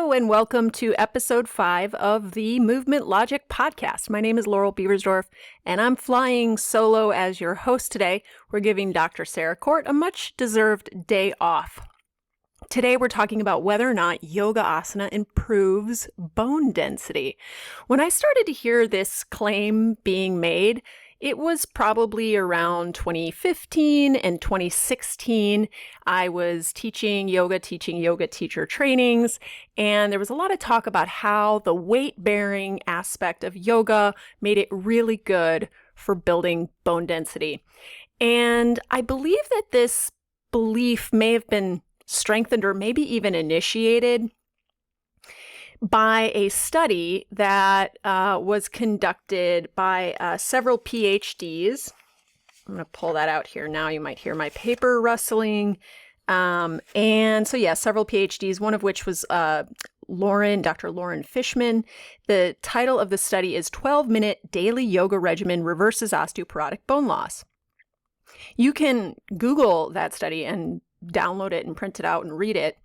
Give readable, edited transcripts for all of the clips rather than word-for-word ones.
Hello and welcome to episode 5 of the Movement Logic podcast. My name is Laurel Beversdorf and I'm flying solo as your host today. We're giving Dr. Sarah Court a much deserved day off. Today we're talking about whether or not yoga asana improves bone density. When I started to hear this claim being made, it was probably around 2015 and 2016. I was teaching yoga teacher trainings, and there was a lot of talk about how the weight-bearing aspect of yoga made it really good for building bone density. And I believe that this belief may have been strengthened or maybe even initiated by a study that was conducted by several PhDs. I'm going to pull that out here now. You might hear my paper rustling. Several PhDs, one of which was Dr. Lauren Fishman. The title of the study is 12-Minute Daily Yoga Regimen Reverses Osteoporotic Bone Loss. You can Google that study and download it and print it out and read it.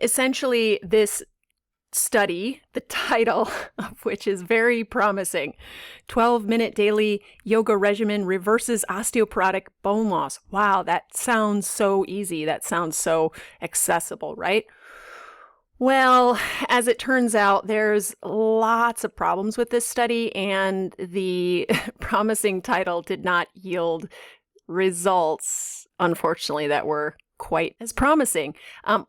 Essentially, this study, the title of which is very promising, 12-Minute Daily Yoga Regimen Reverses Osteoporotic Bone Loss. Wow, that sounds so easy. That sounds so accessible, right? Well, as it turns out, there's lots of problems with this study, and the promising title did not yield results, unfortunately, that were quite as promising.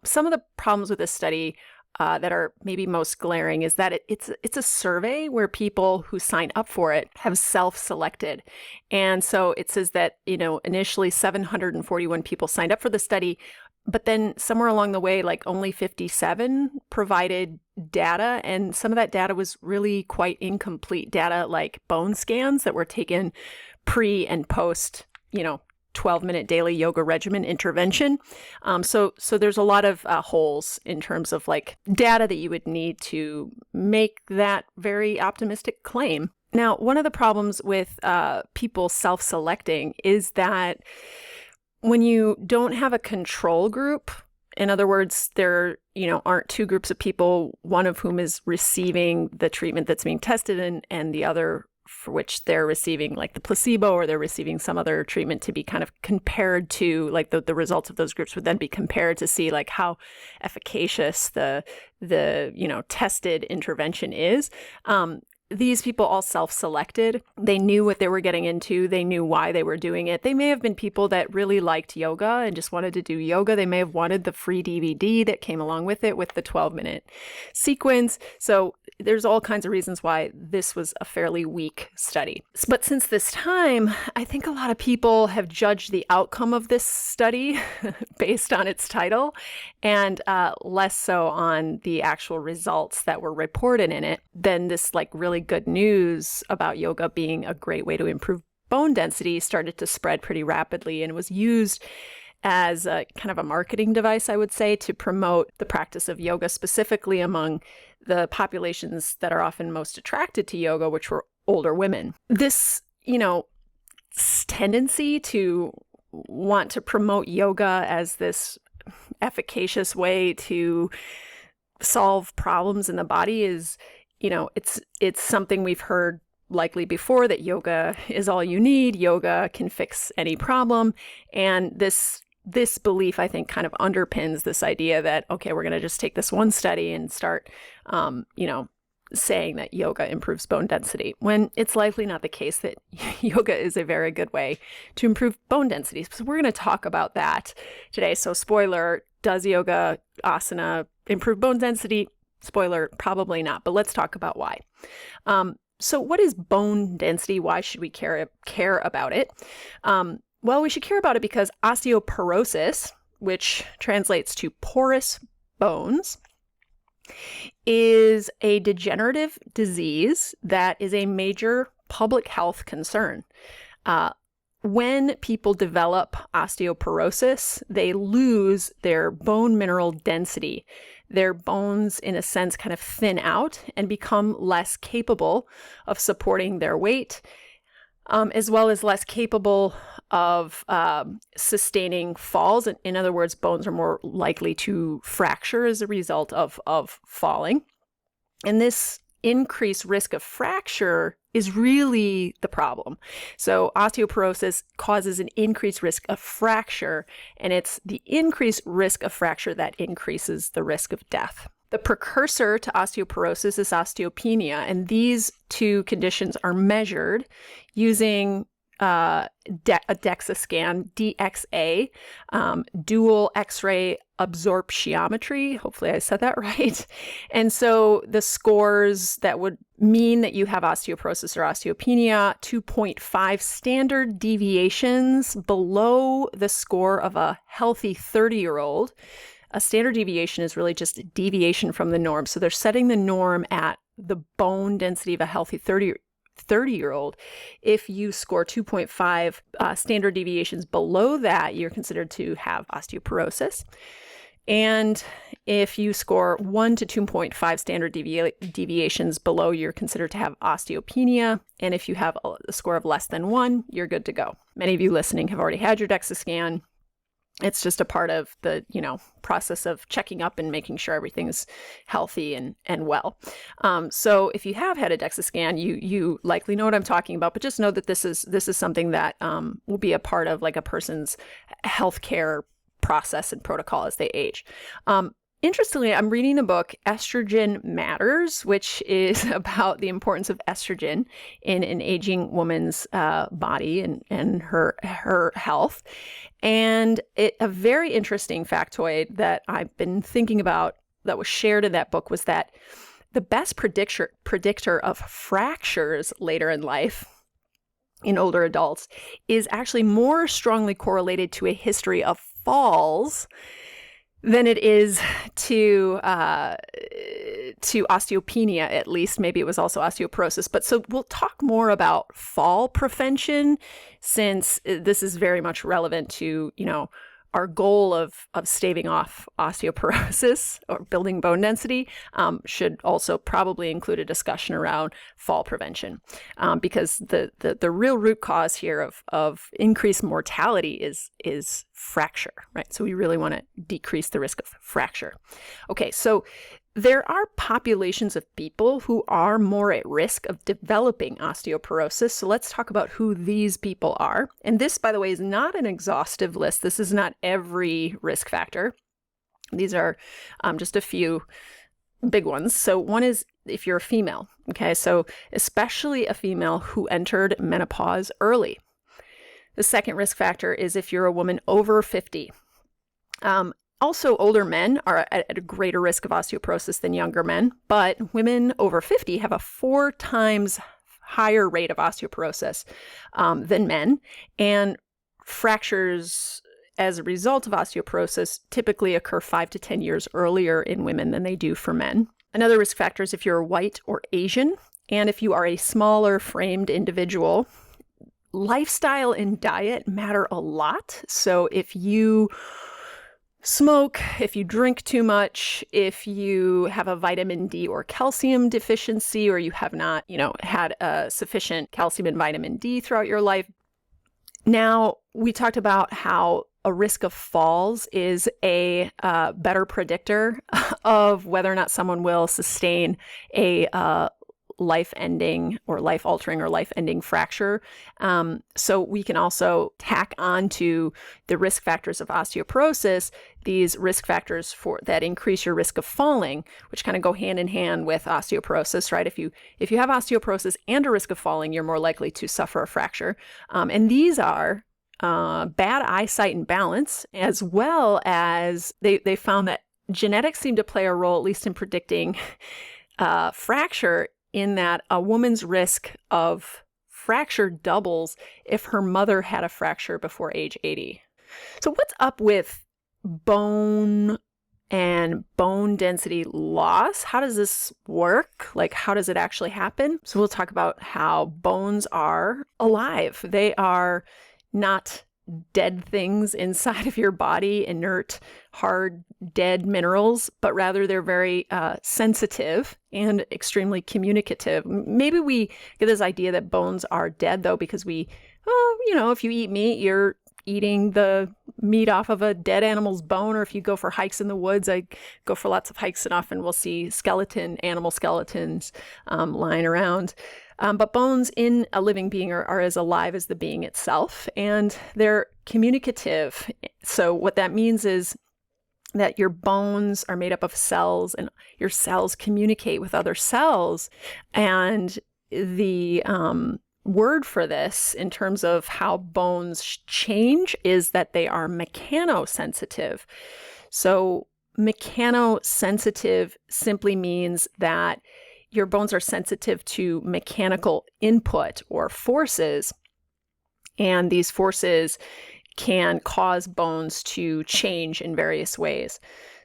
Some of the problems with this study that are maybe most glaring is that it's a survey where people who sign up for it have self-selected. And so it says that, initially 741 people signed up for the study, but then somewhere along the way, like only 57 provided data. And some of that data was really quite incomplete data, like bone scans that were taken pre and post, 12-minute daily yoga regimen intervention. So there's a lot of holes in terms of like data that you would need to make that very optimistic claim. Now, one of the problems with people self-selecting is that when you don't have a control group, in other words, there aren't two groups of people, one of whom is receiving the treatment that's being tested and the other for which they're receiving like the placebo or they're receiving some other treatment to be kind of compared to, like the results of those groups would then be compared to see like how efficacious the tested intervention is. These people all self-selected. They knew what they were getting into. They knew why they were doing it. They may have been people that really liked yoga and just wanted to do yoga. They may have wanted the free DVD that came along with it with the 12-minute sequence. So there's all kinds of reasons why this was a fairly weak study. But since this time, I think a lot of people have judged the outcome of this study based on its title and less so on the actual results that were reported in it than this like really good news about yoga being a great way to improve bone density started to spread pretty rapidly, and it was used as a kind of a marketing device, I would say, to promote the practice of yoga, specifically among the populations that are often most attracted to yoga, which were older women. This, tendency to want to promote yoga as this efficacious way to solve problems in the body is, it's something we've heard likely before, that yoga is all you need. Yoga can fix any problem. And this belief, I think, kind of underpins this idea that, okay, we're going to just take this one study and start, saying that yoga improves bone density, when it's likely not the case that yoga is a very good way to improve bone density. So we're going to talk about that today. So spoiler, does yoga asana improve bone density? Spoiler, probably not, but let's talk about why. So what is bone density? Why should we care about it? Well, we should care about it because osteoporosis, which translates to porous bones, is a degenerative disease that is a major public health concern. When people develop osteoporosis, they lose their bone mineral density. Their bones, in a sense, kind of thin out and become less capable of supporting their weight, as well as less capable of sustaining falls. In other words, bones are more likely to fracture as a result of falling. And this increased risk of fracture is really the problem. So osteoporosis causes an increased risk of fracture, and it's the increased risk of fracture that increases the risk of death. The precursor to osteoporosis is osteopenia, and these two conditions are measured using a DEXA scan, DXA, dual X-ray absorptiometry. Hopefully I said that right. And so the scores that would mean that you have osteoporosis or osteopenia, 2.5 standard deviations below the score of a healthy 30-year-old. A standard deviation is really just a deviation from the norm. So they're setting the norm at the bone density of a healthy 30-year-old. If you score 2.5 standard deviations below that, you're considered to have osteoporosis. And if you score 1 to 2.5 standard deviations below, you're considered to have osteopenia. And if you have a score of less than 1, you're good to go. Many of you listening have already had your DEXA scan. It's just a part of the, process of checking up and making sure everything's healthy and well. So if you have had a DEXA scan, you likely know what I'm talking about, but just know that this is something that will be a part of like a person's healthcare process and protocol as they age. Interestingly, I'm reading the book Estrogen Matters, which is about the importance of estrogen in an aging woman's body and her health. And a very interesting factoid that I've been thinking about that was shared in that book was that the best predictor of fractures later in life in older adults is actually more strongly correlated to a history of falls than it is to osteopenia, at least. Maybe it was also osteoporosis. But so we'll talk more about fall prevention, since this is very much relevant to, our goal of staving off osteoporosis or building bone density. Should also probably include a discussion around fall prevention, because the real root cause here of increased mortality is fracture, right? So we really want to decrease the risk of fracture. Okay, so there are populations of people who are more at risk of developing osteoporosis. So let's talk about who these people are. And this, by the way, is not an exhaustive list. This is not every risk factor. These are just a few big ones. So one is if you're a female, okay? So especially a female who entered menopause early. The second risk factor is if you're a woman over 50. Also, older men are at a greater risk of osteoporosis than younger men, but women over 50 have a 4 times higher rate of osteoporosis than men, and fractures as a result of osteoporosis typically occur 5 to 10 years earlier in women than they do for men. Another risk factor is if you're white or Asian, and if you are a smaller framed individual. Lifestyle and diet matter a lot. So if you smoke, if you drink too much, if you have a vitamin D or calcium deficiency, or you have not, had sufficient calcium and vitamin D throughout your life. Now, we talked about how a risk of falls is a better predictor of whether or not someone will sustain a life-ending or life-altering or life-ending fracture. So we can also tack on to the risk factors of osteoporosis, these risk factors that increase your risk of falling, which kind of go hand in hand with osteoporosis, right? If you have osteoporosis and a risk of falling, you're more likely to suffer a fracture. And these are bad eyesight and balance, as well as they found that genetics seem to play a role, at least in predicting fracture, in that a woman's risk of fracture doubles if her mother had a fracture before age 80. So what's up with bone and bone density loss? How does this work? Like, how does it actually happen? So we'll talk about how bones are alive. They are not dead things inside of your body, inert, hard, dead minerals, but rather they're very sensitive and extremely communicative. Maybe we get this idea that bones are dead, though, because we well, if you eat meat, you're eating the meat off of a dead animal's bone, or if you go for hikes in the woods, I go for lots of hikes and often we'll see animal skeletons lying around. But bones in a living being are as alive as the being itself, and they're communicative. So what that means is that your bones are made up of cells, and your cells communicate with other cells. And the word for this in terms of how bones change is that they are mechanosensitive. So mechanosensitive simply means that your bones are sensitive to mechanical input or forces, and these forces can cause bones to change in various ways.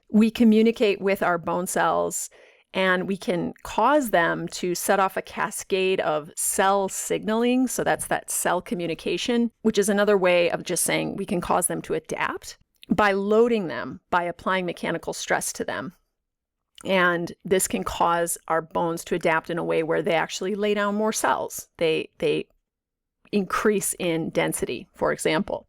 We communicate with our bone cells, and we can cause them to set off a cascade of cell signaling. So that's that cell communication, which is another way of just saying we can cause them to adapt by loading them, by applying mechanical stress to them. And this can cause our bones to adapt in a way where they actually lay down more cells. They increase in density, for example.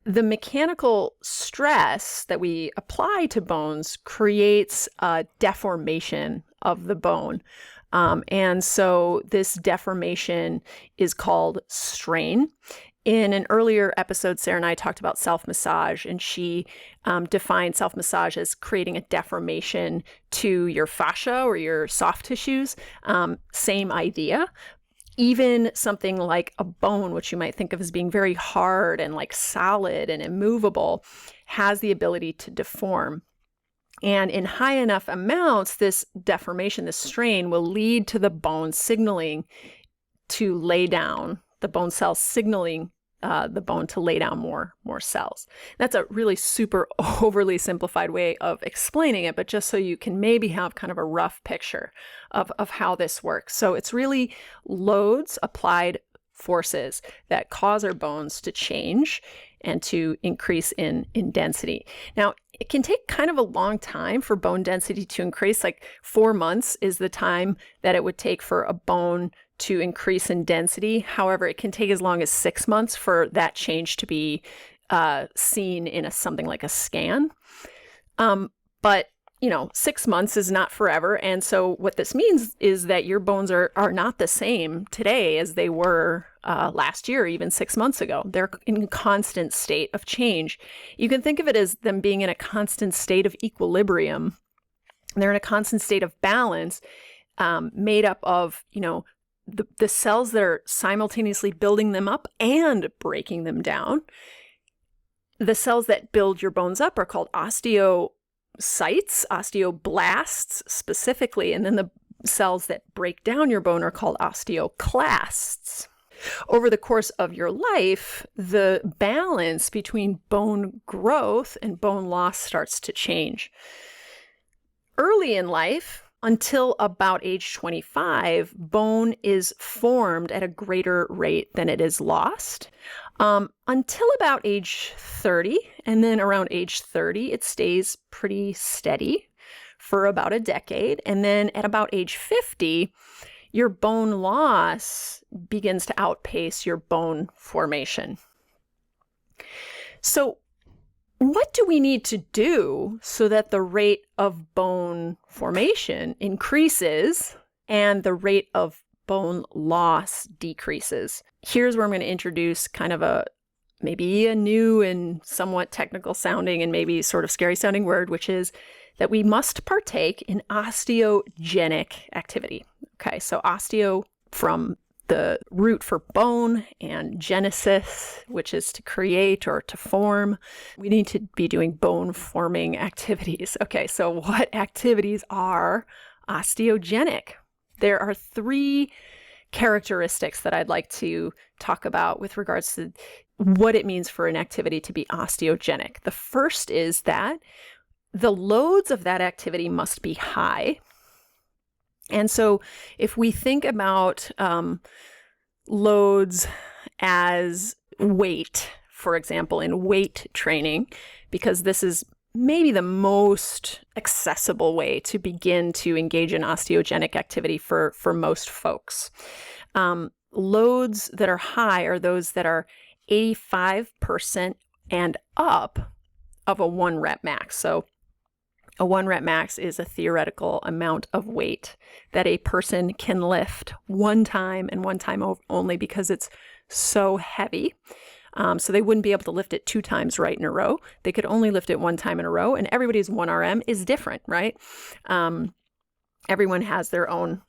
The mechanical stress that we apply to bones creates a deformation of the bone. And so this deformation is called strain. In an earlier episode, Sarah and I talked about self-massage, and she defined self-massage as creating a deformation to your fascia or your soft tissues. Same idea. Even something like a bone, which you might think of as being very hard and like solid and immovable, has the ability to deform. And in high enough amounts, this deformation, this strain, will lead to the bone signaling to lay down, the bone cells signaling the bone to lay down more cells. That's a really super overly simplified way of explaining it, but just so you can maybe have kind of a rough picture of how this works. So it's really loads, applied forces that cause our bones to change and to increase in density. Now, it can take kind of a long time for bone density to increase. Like 4 months is the time that it would take for a bone to increase in density. However, it can take as long as 6 months for that change to be seen in something like a scan. But 6 months is not forever. And so what this means is that your bones are not the same today as they were last year, even 6 months ago. They're in a constant state of change. You can think of it as them being in a constant state of equilibrium. They're in a constant state of balance, made up of, the cells that are simultaneously building them up and breaking them down. The cells that build your bones up are called osteocytes, osteoblasts specifically, and then the cells that break down your bone are called osteoclasts. Over the course of your life, the balance between bone growth and bone loss starts to change. Early in life, until about age 25, bone is formed at a greater rate than it is lost. Until about age 30, and then around age 30, it stays pretty steady for about a decade. And then at about age 50, your bone loss begins to outpace your bone formation. So what do we need to do so that the rate of bone formation increases and the rate of bone loss decreases? Here's where I'm going to introduce kind of maybe a new and somewhat technical sounding and maybe sort of scary sounding word, which is that we must partake in osteogenic activity. Okay, so osteo from the root for bone, and genesis, which is to create or to form. We need to be doing bone forming activities. Okay, so what activities are osteogenic? There are 3 characteristics that I'd like to talk about with regards to what it means for an activity to be osteogenic. The first is that the loads of that activity must be high. And so if we think about loads as weight, for example, in weight training, because this is maybe the most accessible way to begin to engage in osteogenic activity for most folks. loads that are high are those that are 85% and up of a 1 rep max. So a 1 rep max is a theoretical amount of weight that a person can lift one time and one time only because it's so heavy. So they wouldn't be able to lift it 2 times right in a row. They could only lift it 1 time in a row, and everybody's 1 RM is different, right? Everyone has their own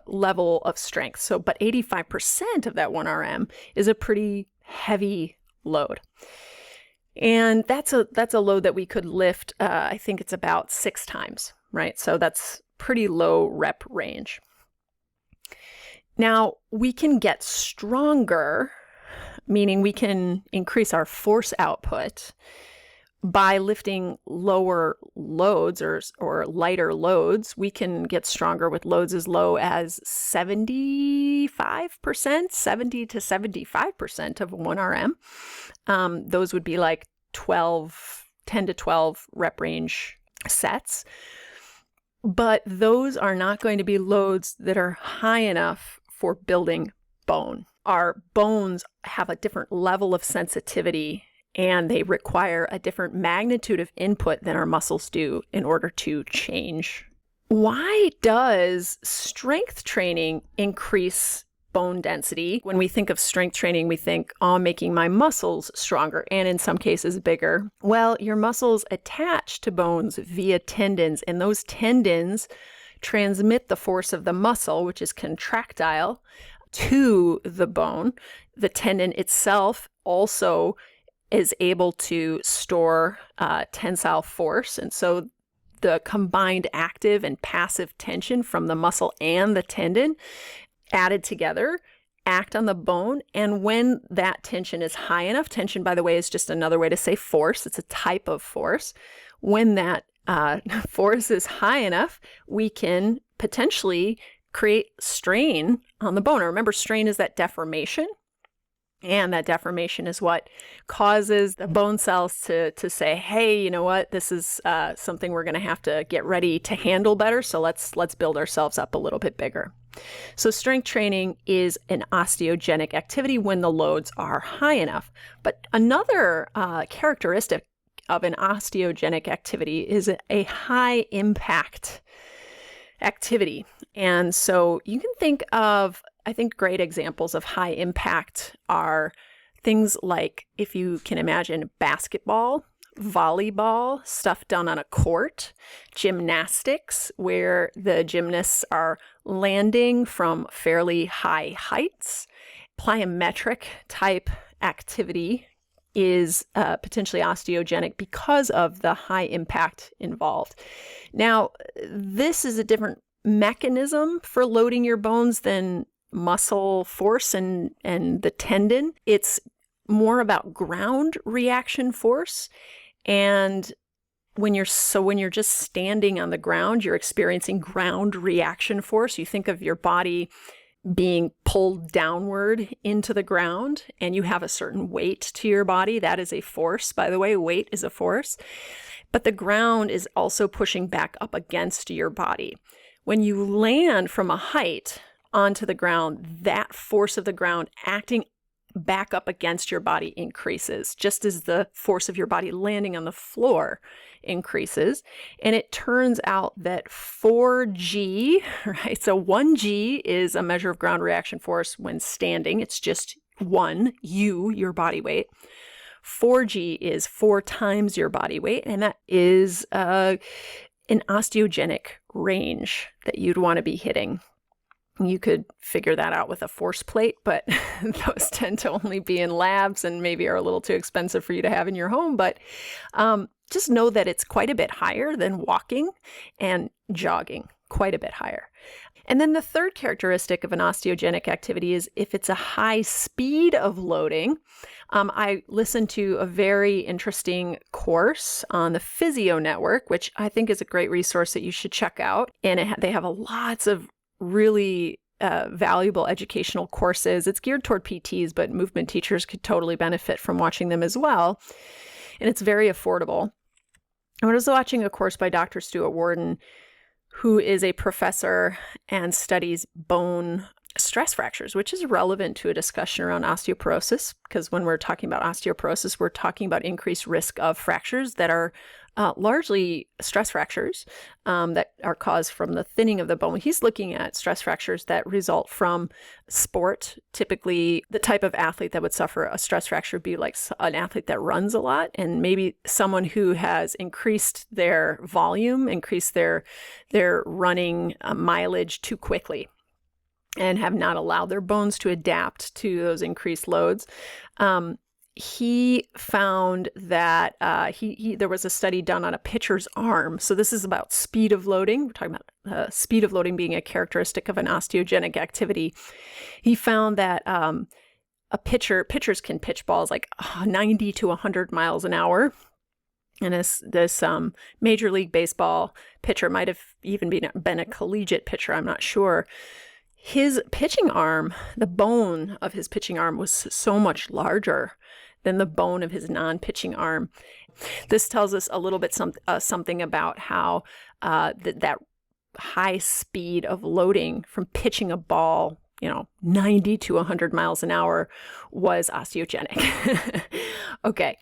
level of strength. So, but 85% of that 1 RM is a pretty heavy load. And that's a load that we could lift, I think it's about 6 times, right? So that's pretty low rep range. Now, we can get stronger, meaning we can increase our force output by lifting lower loads or lighter loads. We can get stronger with loads as low as 75%, 70 to 75% of 1 RM. Those would be like 10 to 12 rep range sets. But those are not going to be loads that are high enough for building bone. Our bones have a different level of sensitivity, and they require a different magnitude of input than our muscles do in order to change. Why does strength training increase bone density? When we think of strength training, we think, oh, making my muscles stronger and in some cases bigger. Well, your muscles attach to bones via tendons, and those tendons transmit the force of the muscle, which is contractile, to the bone. The tendon itself also is able to store tensile force. And so the combined active and passive tension from the muscle and the tendon added together act on the bone. And when that tension is high enough, tension, by the way, is just another way to say force. It's a type of force. When that force is high enough, we can potentially create strain on the bone. Remember, strain is that deformation. And that deformation is what causes the bone cells to say, hey, you know what, this is something we're going to have to get ready to handle better. So let's build ourselves up a little bit bigger. So strength training is an osteogenic activity when the loads are high enough. But another characteristic of an osteogenic activity is a high impact activity. And so you can think of, I think, great examples of high impact are things like, if you can imagine, basketball, volleyball, stuff done on a court, gymnastics, where the gymnasts are landing from fairly high heights. Plyometric type activity is potentially osteogenic because of the high impact involved. Now, this is a different mechanism for loading your bones than muscle force and the tendon. It's more about ground reaction force. And when you're just standing on the ground, you're experiencing ground reaction force. You think of your body being pulled downward into the ground, and you have a certain weight to your body. That is a force, by the way. Weight is a force. But the ground is also pushing back up against your body. When you land from a height onto the ground, that force of the ground acting back up against your body increases, just as the force of your body landing on the floor increases. And it turns out that 4G, right? So 1G is a measure of ground reaction force when standing. It's just your body weight. 4G is 4 times your body weight, and that is an osteogenic range that you'd want to be hitting. You could figure that out with a force plate, but those tend to only be in labs and maybe are a little too expensive for you to have in your home. But just know that it's quite a bit higher than walking and jogging, quite a bit higher. And then the third characteristic of an osteogenic activity is if it's a high speed of loading. I listened to a very interesting course on the Physio Network, which I think is a great resource that you should check out. And they have lots of really valuable educational courses. It's geared toward PTs, but movement teachers could totally benefit from watching them as well. And it's very affordable. I was watching a course by Dr. Stuart Warden, who is a professor and studies bone stress stress fractures, which is relevant to a discussion around osteoporosis, because when we're talking about osteoporosis, we're talking about increased risk of fractures that are largely stress fractures that are caused from the thinning of the bone. He's looking at stress fractures that result from sport. Typically, the type of athlete that would suffer a stress fracture would be like an athlete that runs a lot, and maybe someone who has increased their volume, increased their running mileage too quickly, and have not allowed their bones to adapt to those increased loads. He found that there was a study done on a pitcher's arm. So this is about speed of loading. We're talking about speed of loading being a characteristic of an osteogenic activity. He found that pitchers can pitch balls like 90 to 100 miles an hour. And this Major League Baseball pitcher might have even been a collegiate pitcher, I'm not sure. His pitching arm, the bone of his pitching arm was so much larger than the bone of his non-pitching arm. This tells us a little bit something about how that high speed of loading from pitching a ball, 90 to 100 miles an hour was osteogenic. Okay.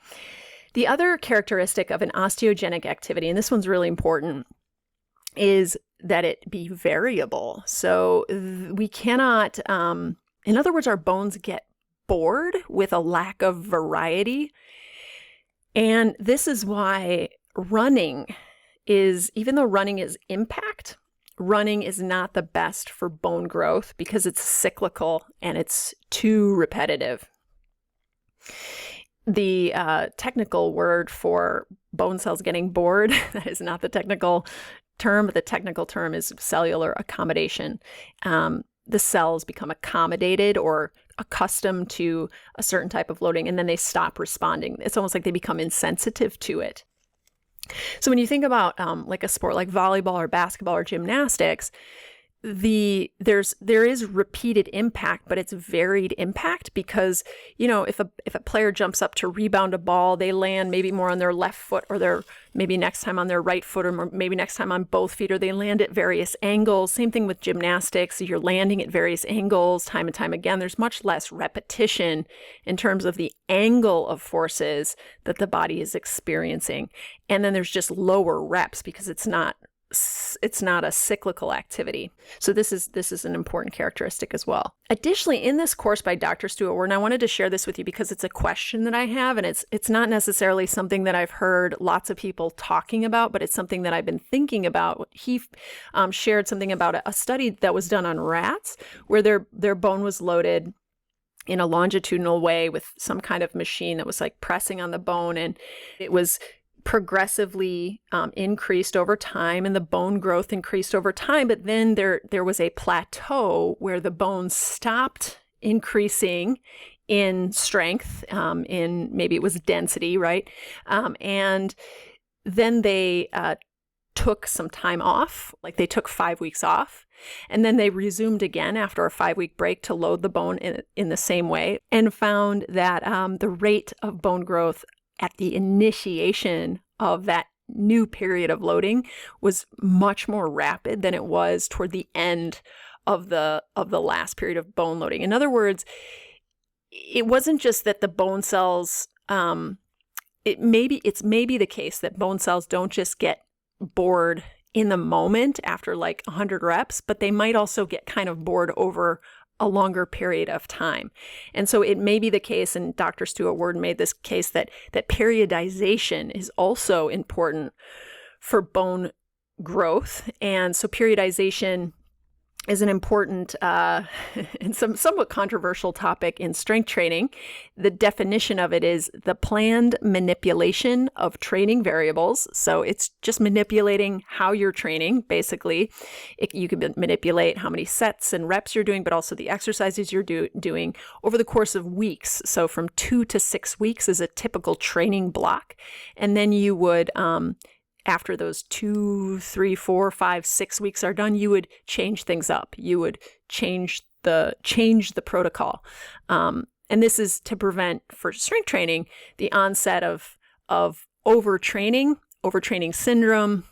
The other characteristic of an osteogenic activity, and this one's really important, is that it be variable. So we cannot, in other words, our bones get bored with a lack of variety. And this is why running is, even though running is impact, running is not the best for bone growth because it's cyclical and it's too repetitive. The technical word for bone cells getting bored, that is not the technical term, but the technical term is cellular accommodation. The cells become accommodated or accustomed to a certain type of loading, and then they stop responding. It's almost like they become insensitive to it. So when you think about like a sport like volleyball or basketball or gymnastics, there is repeated impact, but it's varied impact because, if a player jumps up to rebound a ball, they land maybe more on their left foot, or maybe next time on their right foot, or maybe next time on both feet, or they land at various angles. Same thing with gymnastics. You're landing at various angles time and time again. There's much less repetition in terms of the angle of forces that the body is experiencing. And then there's just lower reps because it's not a cyclical activity. So this is an important characteristic as well. Additionally, in this course by Dr. Stuart Worden, I wanted to share this with you because it's a question that I have, and it's not necessarily something that I've heard lots of people talking about, but it's something that I've been thinking about. He shared something about a study that was done on rats where their bone was loaded in a longitudinal way with some kind of machine that was like pressing on the bone, and it was progressively increased over time, and the bone growth increased over time. But then there was a plateau where the bone stopped increasing in strength, in maybe it was density, right? And then they took some time off, like they took 5 weeks off. And then they resumed again after a 5-week break to load the bone in the same way, and found that the rate of bone growth at the initiation of that new period of loading was much more rapid than it was toward the end of the last period of bone loading. In other words, it wasn't just that the bone cells, it's maybe the case that bone cells don't just get bored in the moment after like 100 reps, but they might also get kind of bored over a longer period of time. And so it may be the case, and Dr. Stuart Worden made this case, that periodization is also important for bone growth. And so periodization is an important and somewhat controversial topic in strength training. The definition of it is the planned manipulation of training variables. So it's just manipulating how you're training, basically. You can manipulate how many sets and reps you're doing, but also the exercises you're doing over the course of weeks. So from 2 to 6 weeks is a typical training block. And then you would after those 2, 3, 4, 5, 6 weeks are done, you would change things up. You would change the protocol. And this is to prevent, for strength training, the onset of overtraining syndrome,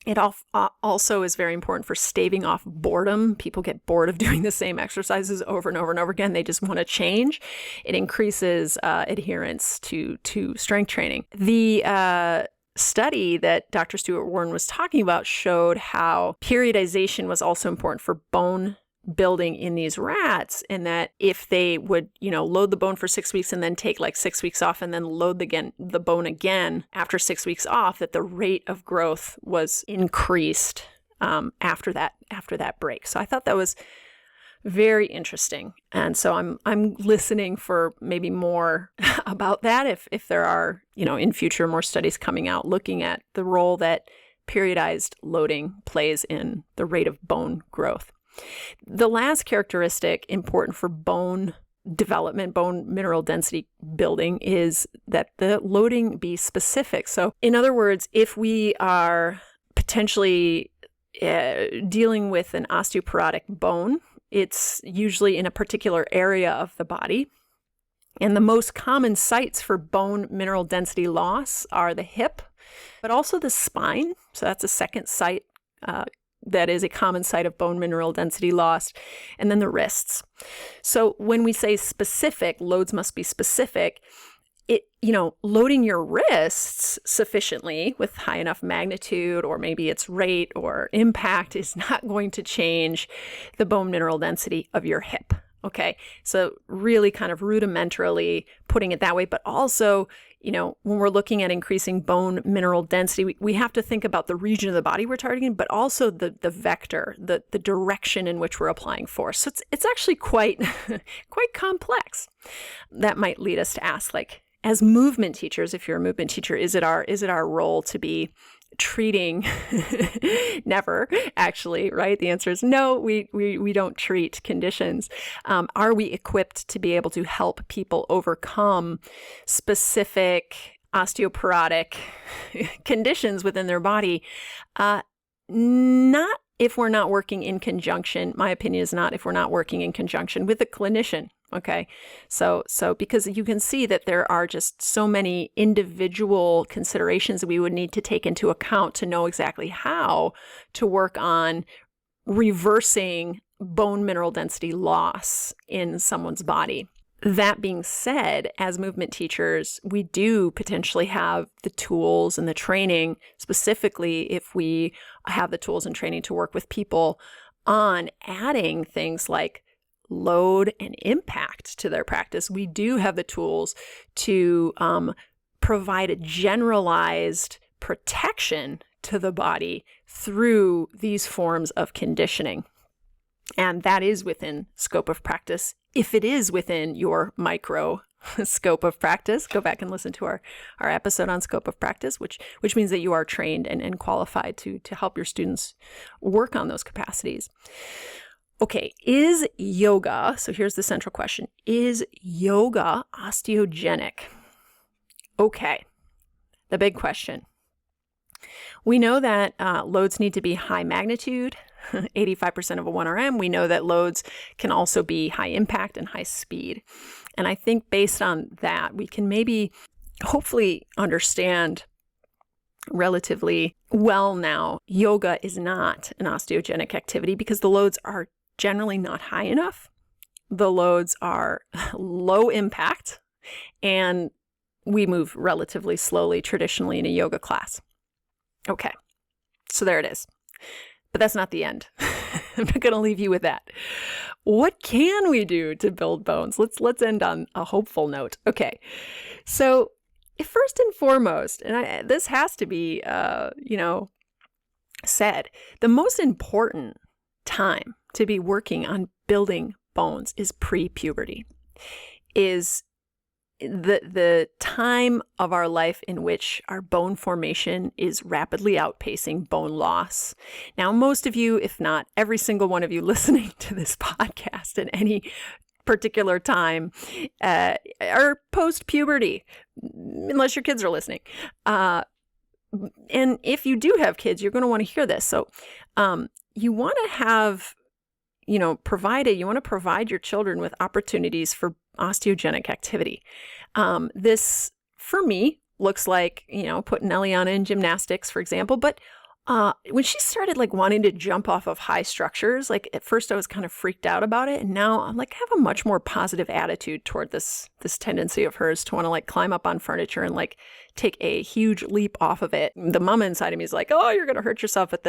It also is very important for staving off boredom. People get bored of doing the same exercises over and over and over again. They just want to change. It increases adherence to strength training. The study that Dr. Stuart Warren was talking about showed how periodization was also important for bone building in these rats, and that if they would, load the bone for 6 weeks and then take like 6 weeks off and then load the bone again after 6 weeks off, that the rate of growth was increased after that break. So I thought that was very interesting. And so I'm listening for maybe more about that if there are, in future more studies coming out looking at the role that periodized loading plays in the rate of bone growth. The last characteristic important for bone development, bone mineral density building, is that the loading be specific. So in other words, if we are potentially dealing with an osteoporotic bone, it's usually in a particular area of the body. And the most common sites for bone mineral density loss are the hip, but also the spine. So that's a second site that is a common site of bone mineral density loss, and then the wrists. So when we say specific, loads must be specific, loading your wrists sufficiently with high enough magnitude, or maybe its rate or impact, is not going to change the bone mineral density of your hip. Okay, so really kind of rudimentarily putting it that way, but also, when we're looking at increasing bone mineral density, we have to think about the region of the body we're targeting, but also the vector, the direction in which we're applying force. So it's actually quite complex. That might lead us to ask, as movement teachers, if you're a movement teacher, is it our role to be treating? Never, actually, right? The answer is no, we don't treat conditions. Are we equipped to be able to help people overcome specific osteoporotic conditions within their body? Not if we're not working in conjunction. My opinion is not if we're not working in conjunction with a clinician. Okay, so because you can see that there are just so many individual considerations that we would need to take into account to know exactly how to work on reversing bone mineral density loss in someone's body. That being said, as movement teachers, we do potentially have the tools and the training, specifically if we have the tools and training to work with people on adding things like load and impact to their practice. We do have the tools to provide a generalized protection to the body through these forms of conditioning. And that is within scope of practice. If it is within your micro scope of practice, go back and listen to our episode on scope of practice, which means that you are trained and qualified to help your students work on those capacities. Okay, is yoga, so here's the central question, is yoga osteogenic? Okay, the big question. We know that loads need to be high magnitude, 85% of a 1RM. We know that loads can also be high impact and high speed. And I think based on that, we can maybe hopefully understand relatively well now, yoga is not an osteogenic activity because the loads are generally not high enough. The loads are low impact, and we move relatively slowly traditionally in a yoga class. Okay, so there it is. But that's not the end. I'm not going to leave you with that. What can we do to build bones? Let's end on a hopeful note. Okay, so first and foremost, and this has to be, said, the most important time to be working on building bones is pre-puberty, is the time of our life in which our bone formation is rapidly outpacing bone loss. Now, most of you, if not every single one of you listening to this podcast at any particular time, are post-puberty, unless your kids are listening. And if you do have kids, you're going to want to hear this. So you want to have, you want to provide your children with opportunities for osteogenic activity. This, for me, looks like, putting Eliana in gymnastics, for example, but When she started like wanting to jump off of high structures, like at first I was kind of freaked out about it, and now I'm like, I have a much more positive attitude toward this tendency of hers to want to like climb up on furniture and like take a huge leap off of it. The mama inside of me is like, oh, you're gonna hurt yourself. But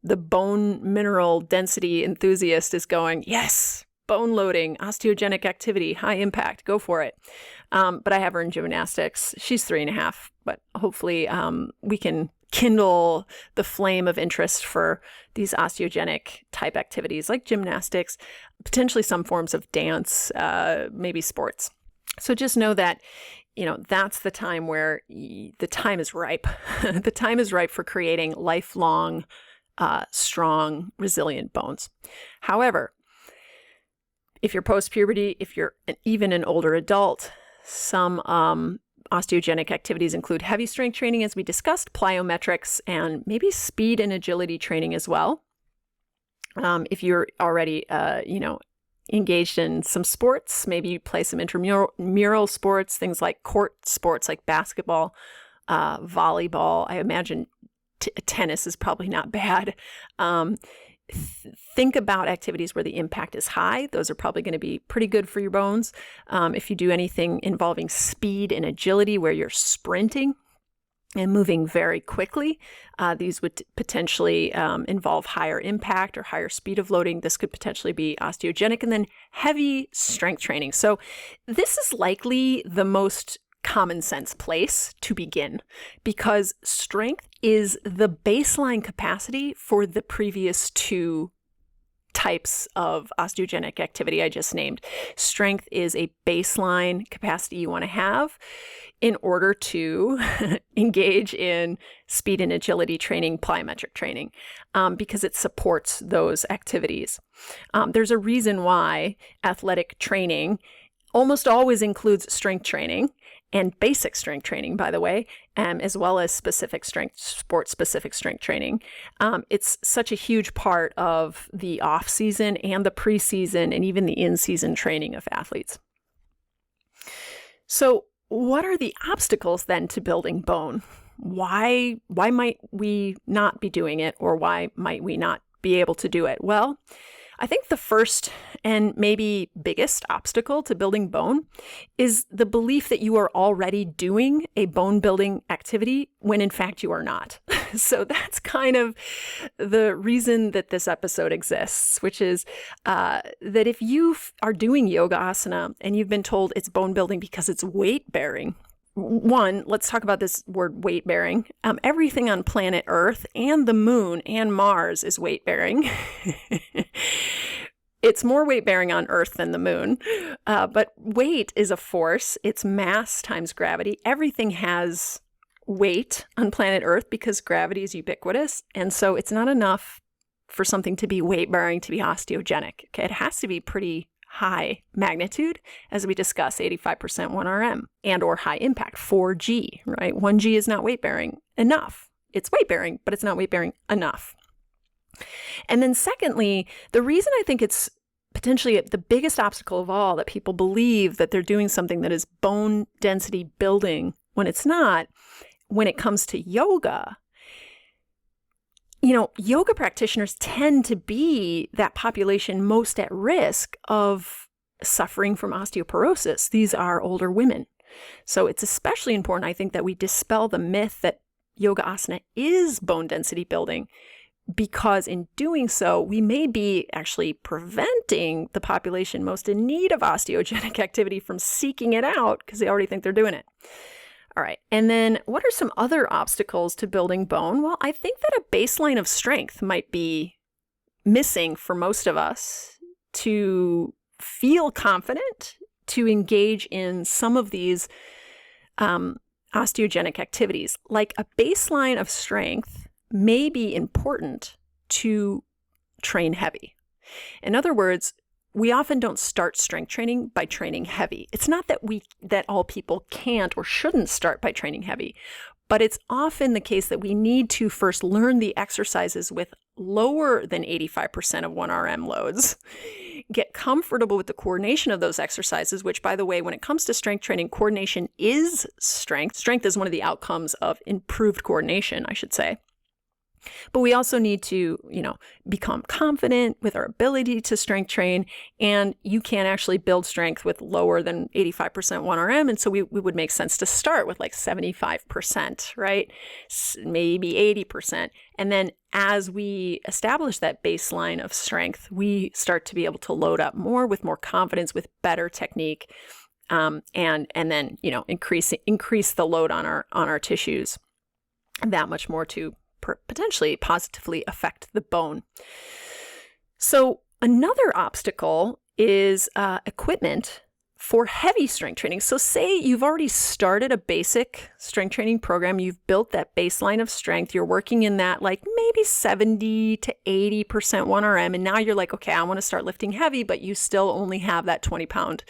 the bone mineral density enthusiast is going, yes, bone loading, osteogenic activity, high impact, go for it. But I have her in gymnastics. She's 3.5, but hopefully we can kindle the flame of interest for these osteogenic type activities like gymnastics, potentially some forms of dance, maybe sports. So just know that, that's the time where the time is ripe. The time is ripe for creating lifelong, strong, resilient bones. However, if you're post-puberty, if you're even an older adult, some osteogenic activities include heavy strength training, as we discussed, plyometrics, and maybe speed and agility training as well. If you're already, engaged in some sports, maybe you play some intramural sports, things like court sports like basketball, volleyball. I imagine tennis is probably not bad. Think about activities where the impact is high. Those are probably going to be pretty good for your bones. If you do anything involving speed and agility where you're sprinting and moving very quickly, these would potentially involve higher impact or higher speed of loading. This could potentially be osteogenic. And then heavy strength training. So this is likely the most common sense place to begin, because strength is the baseline capacity for the previous two types of osteogenic activity I just named. Strength is a baseline capacity you want to have in order to engage in speed and agility training, plyometric training, because it supports those activities. There's a reason why athletic training almost always includes strength training, and basic strength training, by the way, as well as sport-specific strength training. It's such a huge part of the off-season and the preseason and even the in-season training of athletes. So what are the obstacles then to building bone? Why might we not be doing it, or why might we not be able to do it? Well, I think the first and maybe biggest obstacle to building bone is the belief that you are already doing a bone building activity when in fact you are not. So that's kind of the reason that this episode exists, which is that if you are doing yoga asana and you've been told it's bone building because it's weight bearing, one, let's talk about this word weight bearing. Everything on planet Earth and the moon and Mars is weight bearing. It's more weight bearing on Earth than the moon. But weight is a force. It's mass times gravity. Everything has weight on planet Earth because gravity is ubiquitous. And so it's not enough for something to be weight bearing to be osteogenic. Okay? It has to be pretty high magnitude, as we discuss, 85% 1RM, and or high impact, 4G, right? 1G is not weight bearing enough. It's weight bearing, but it's not weight bearing enough. And then secondly, the reason I think it's potentially the biggest obstacle of all that people believe that they're doing something that is bone density building when it's not, when it comes to yoga, yoga practitioners tend to be that population most at risk of suffering from osteoporosis. These are older women. So it's especially important, I think, that we dispel the myth that yoga asana is bone density building, because in doing so, we may be actually preventing the population most in need of osteogenic activity from seeking it out because they already think they're doing it. All right. And then what are some other obstacles to building bone? Well, I think that a baseline of strength might be missing for most of us to feel confident to engage in some of these osteogenic activities. Like a baseline of strength may be important to train heavy. In other words, we often don't start strength training by training heavy. It's not that all people can't or shouldn't start by training heavy, but it's often the case that we need to first learn the exercises with lower than 85% of 1RM loads, get comfortable with the coordination of those exercises, which, by the way, when it comes to strength training, coordination is strength. Strength is one of the outcomes of improved coordination, I should say. But we also need to, become confident with our ability to strength train. And you can actually build strength with lower than 85% 1RM. And so we would make sense to start with like 75%, right? Maybe 80%. And then as we establish that baseline of strength, we start to be able to load up more with more confidence, with better technique, and then, increase the load on our tissues that much more to potentially positively affect the bone. So another obstacle is equipment for heavy strength training. So say you've already started a basic strength training program, you've built that baseline of strength, you're working in that like maybe 70 to 80% 1RM, and now you're like, okay, I want to start lifting heavy, but you still only have that 20-pound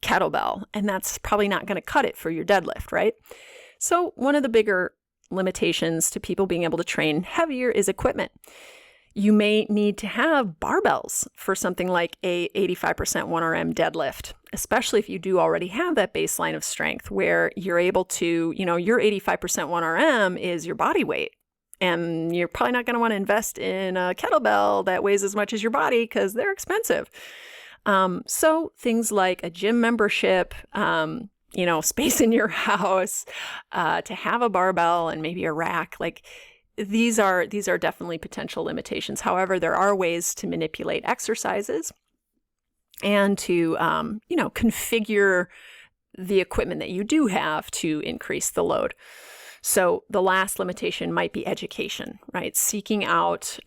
kettlebell, and that's probably not going to cut it for your deadlift, right? So one of the bigger limitations to people being able to train heavier is equipment. You may need to have barbells for something like a 85% 1RM deadlift, especially if you do already have that baseline of strength where you're able to, your 85% 1RM is your body weight. And you're probably not going to want to invest in a kettlebell that weighs as much as your body because they're expensive. So things like a gym membership, space in your house, to have a barbell and maybe a rack, like these are definitely potential limitations. However, there are ways to manipulate exercises and to, configure the equipment that you do have to increase the load. So the last limitation might be education, right? Seeking out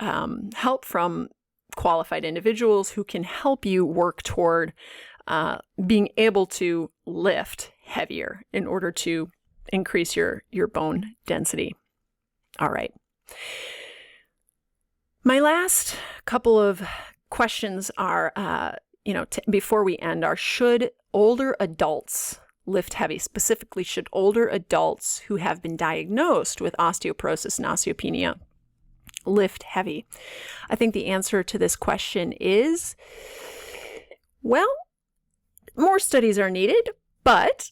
help from qualified individuals who can help you work toward being able to lift heavier in order to increase your bone density. All right. My last couple of questions are, before we end, are should older adults lift heavy? Specifically, should older adults who have been diagnosed with osteoporosis and osteopenia lift heavy? I think the answer to this question is, well, more studies are needed, but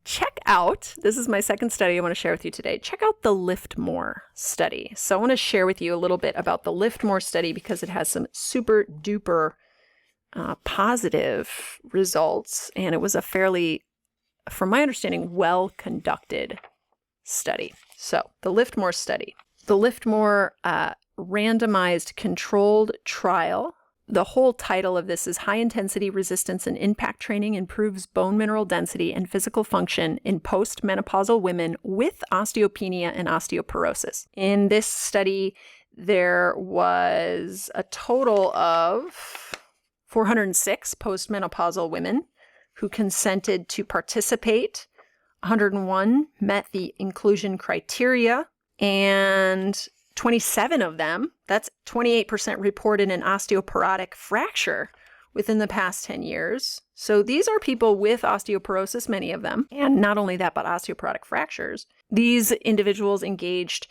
check out, this is my second study I want to share with you today. Check out the Lift More study. So I want to share with you a little bit about the Lift More study because it has some super duper positive results. And it was a fairly, from my understanding, well-conducted study. So the Lift More study. The Lift More randomized controlled trial. The whole title of this is High Intensity Resistance and Impact Training Improves Bone Mineral Density and Physical Function in Postmenopausal Women with Osteopenia and Osteoporosis. In this study, there was a total of 406 postmenopausal women who consented to participate. 101 met the inclusion criteria, and 27 of them, that's 28%, reported an osteoporotic fracture within the past 10 years. So these are people with osteoporosis, many of them. And not only that, but osteoporotic fractures. These individuals engaged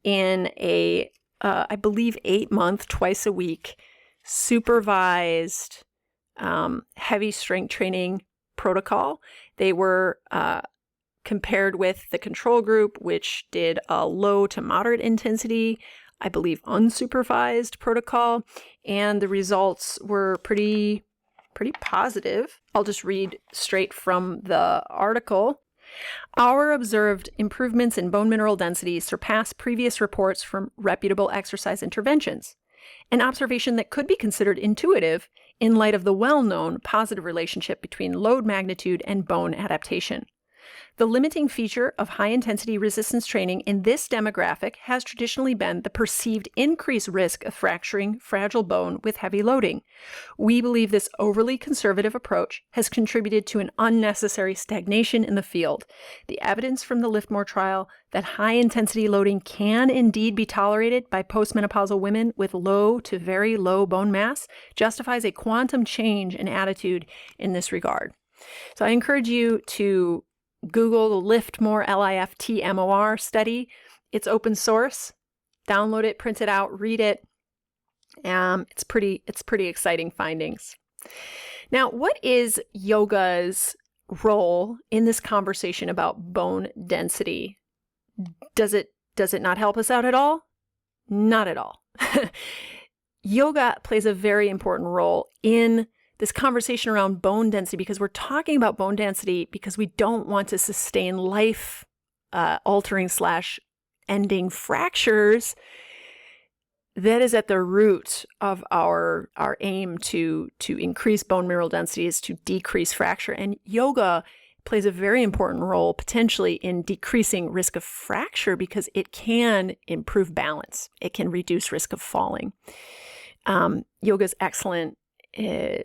in a, I believe, 8-month, twice a week, supervised heavy strength training protocol. They were compared with the control group, which did a low to moderate intensity, I believe, unsupervised protocol, and the results were pretty positive. I'll just read straight from the article. Our observed improvements in bone mineral density surpass previous reports from reputable exercise interventions, an observation that could be considered intuitive in light of the well-known positive relationship between load magnitude and bone adaptation. The limiting feature of high-intensity resistance training in this demographic has traditionally been the perceived increased risk of fracturing fragile bone with heavy loading. We believe this overly conservative approach has contributed to an unnecessary stagnation in the field. The evidence from the Lift More trial that high-intensity loading can indeed be tolerated by postmenopausal women with low to very low bone mass justifies a quantum change in attitude in this regard. So I encourage you to Google the Lift More, LIFTMOR study. It's open source. Download it, print it out, read it. It's pretty exciting findings. Now, what is yoga's role in this conversation about bone density? Does it not help us out at all? Not at all. Yoga plays a very important role in this conversation around bone density because we're talking about bone density because we don't want to sustain life altering / ending fractures. That is at the root of our aim to increase bone mineral density, is to decrease fracture. And yoga plays a very important role potentially in decreasing risk of fracture because it can improve balance. It can reduce risk of falling. Yoga is excellent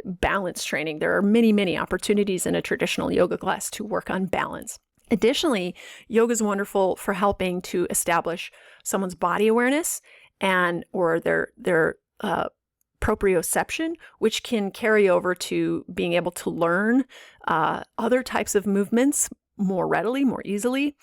balance training. There are many, many opportunities in a traditional yoga class to work on balance. Additionally, yoga is wonderful for helping to establish someone's body awareness or their proprioception, which can carry over to being able to learn other types of movements more readily, more easily.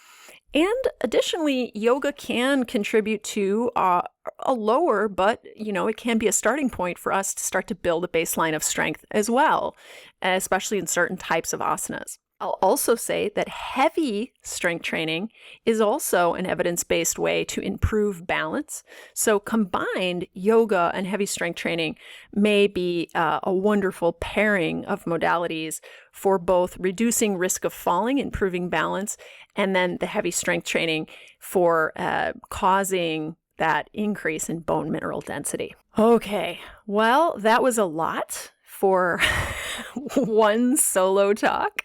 And additionally, yoga can contribute to a lower, but it can be a starting point for us to start to build a baseline of strength as well, especially in certain types of asanas. I'll also say that heavy strength training is also an evidence-based way to improve balance. So combined, yoga and heavy strength training may be a wonderful pairing of modalities for both reducing risk of falling, improving balance, and then the heavy strength training for causing that increase in bone mineral density. Okay, well, that was a lot for one solo talk,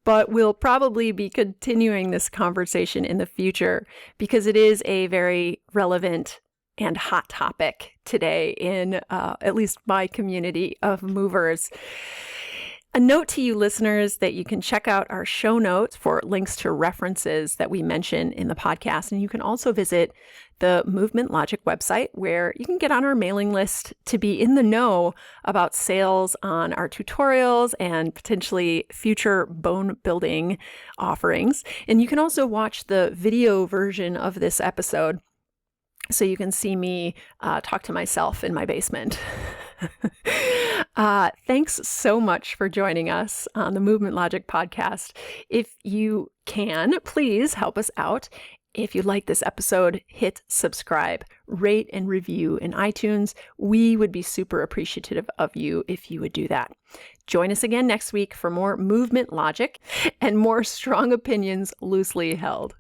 but we'll probably be continuing this conversation in the future because it is a very relevant and hot topic today in at least my community of movers. A note to you listeners that you can check out our show notes for links to references that we mention in the podcast. And you can also visit the Movement Logic website where you can get on our mailing list to be in the know about sales on our tutorials and potentially future bone building offerings. And you can also watch the video version of this episode so you can see me talk to myself in my basement. Thanks so much for joining us on the Movement Logic podcast. If you can, please help us out. If you like this episode, hit subscribe, rate and review in iTunes. We would be super appreciative of you if you would do that. Join us again next week for more movement logic and more strong opinions loosely held.